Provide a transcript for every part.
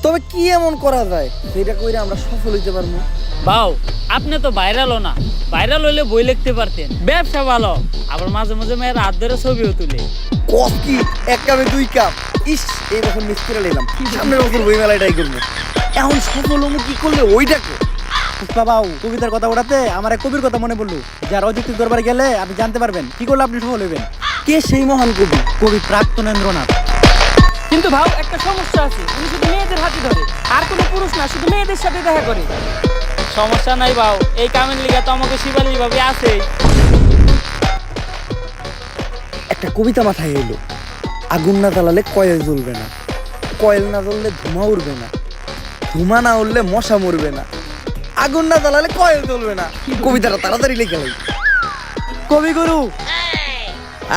তবে কি এমন করা যায় সেটা কইরা আমরা সফল হইতে পারবো? বাউ, আপনি তো ভাইরালও না, ভাইরাল হইলে বই লিখতে পারতেন। ব্যবসা ভালো, আবার মাঝে মাঝে মেয়ের হাত ধরে ছবিও তুলে। কফ কি এক কাপে 2 কাপ? ইস, এই বছর মিস করে নিলাম, সামনের বছর বই মেলায় ট্রাই করবো। এখন সফল হবো কি করলে ওইটাকে? বাবাও, কবিতার কথা ওঠাতে আমার এক কবির কথা মনে পড়লো, যার অযৌক্তিক দরবারে গেলে আপনি জানতে পারবেন কি করলে আপনি সফল হবেন। কে সেই মহান কবি? কবি প্রাক্তনেন্দ্রনাথ। কিন্তু ভাও, একটা সমস্যা আছে, উনি শুধু মেয়েদের হাতে ধরে, আর কোনো পুরুষ না, শুধু মেয়েদের সাথে দেখা করে। সমস্যা নাই বাউ, এই কামের লিগা তো আমাকে শিবালি ভাবে আছে। একটা কবিতা মাথায় এলো, আগুন না জ্বালালে কয়েল জ্বলবে না, কয়েল না জ্বললে ধোঁয়া উড়বে না, ধোঁয়া না উড়লে মশা মরবে না, আগুন না জ্বালালে কয়েল জ্বলবে না। কবিতাটা তাড়াতাড়ি লিখে লাই। কবিগুরু,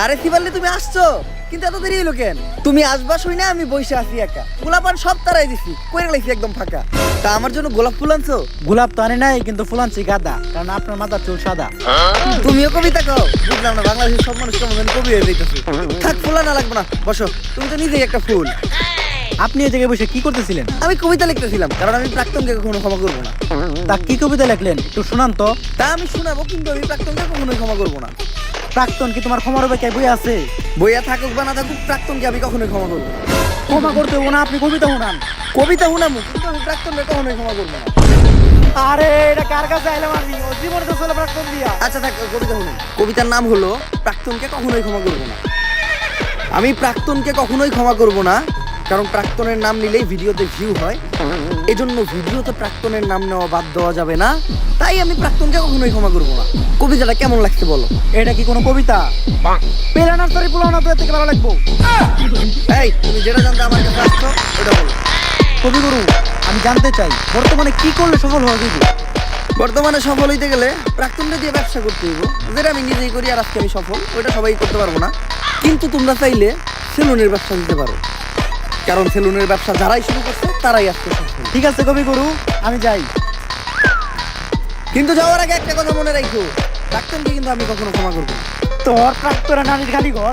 আরে শিবাল্লি, তুমি আসছো? কিন্তু এত দেরি হলো কেন? তুমি আসবা শুই না আমি বসে আছি একা, গোলাপান সব তারাই দিছি, কইরা লাইছি একদম ফাঁকা। তা আমার জন্য গোলাপ ফুল আনছো? গোলাপ তো আনে নাই, কিন্তু ফুল আনছি গাঁদা, কারণ আপনার মাথার চুল সাদা। তুমিও কবিতা কও? বুঝলাম না, বাংলাদেশের সব মানুষ কেমন কবি হয়ে যাইতেছে। থাক, ফুল আনা লাগবে না, বসো। তুমি তো নিজেই একটা ফুল। আপনি এই জায়গায় বসে কি করতেছিলেন? আমি কবিতা লিখতেছিলাম, কারণ আমি প্রাক্তনকে কখনো ক্ষমা করবো না। তা কি কবিতা লিখলেন একটু শোনান তো। তা আমি শোনাবো, কিন্তু আমি প্রাক্তনকে কখনোই ক্ষমা করবো না। প্রাক্তন কি তোমার ক্ষমার হবে? কে বই আছে? বইয়া থাকুক বা না থাকুক, প্রাক্তনকে আমি কখনোই ক্ষমা করবো না। ক্ষমা করতে হবো না, আপনি কবিতা শোনান। কবিতা শুনাবো, কিন্তু আমি প্রাক্তনকে কখনোই ক্ষমা করবো না। আরে এটা কার কাছে আইলাম আমি? ও জীবনে তো চলে প্রাক্তন দিয়া। আচ্ছা থাক, কবিতা শুনুন। কবিতার নাম হলো প্রাক্তনকে কখনোই ক্ষমা করবো না। আমি প্রাক্তনকে কখনোই ক্ষমা করবো না, কারণ প্রাক্তনের নাম নিলেই ভিডিওতে ভিউ হয়, এজন্য ভিডিওতে প্রাক্তনের নাম নেওয়া বাদ দেওয়া যাবে না। তাই আমি প্রাক্তনকে কখনোই ক্ষমা করবো না। কবিতাটা কেমন লাগছে বলো? এটা কি কোনো কবিতা? পেলা নার্সারি পুলাও না, তো এর থেকে ভালো লাগবো। এই, তুমি যেটা জানতে আমার কাছে আসছো ওটা বলো। কবিগুরু, আমি জানতে চাই বর্তমানে কি করলে সফল হওয়া যাবে? বর্তমানে সফল হইতে গেলে প্রাক্তনকে দিয়ে ব্যবসা করতে হইব, যেটা আমি নিজেই করি আর আজকে আমি সফল, ওইটা সবাই করতে পারবো না। কিন্তু তোমরা চাইলে সেলুনের ব্যবসা দিতে পারো, কারণ সেলুনের ব্যবসা যারাই শুরু করছে তারাই আজকে সফল। ঠিক আছে কবিগুরু, আমি যাই। কিন্তু যাওয়ার আগে একটা কথা মনে রাখো, প্রাক্তনকে কিন্তু আমি কখনো ক্ষমা করবো না। তোর প্রাক্তনের নানির খালি ঘর।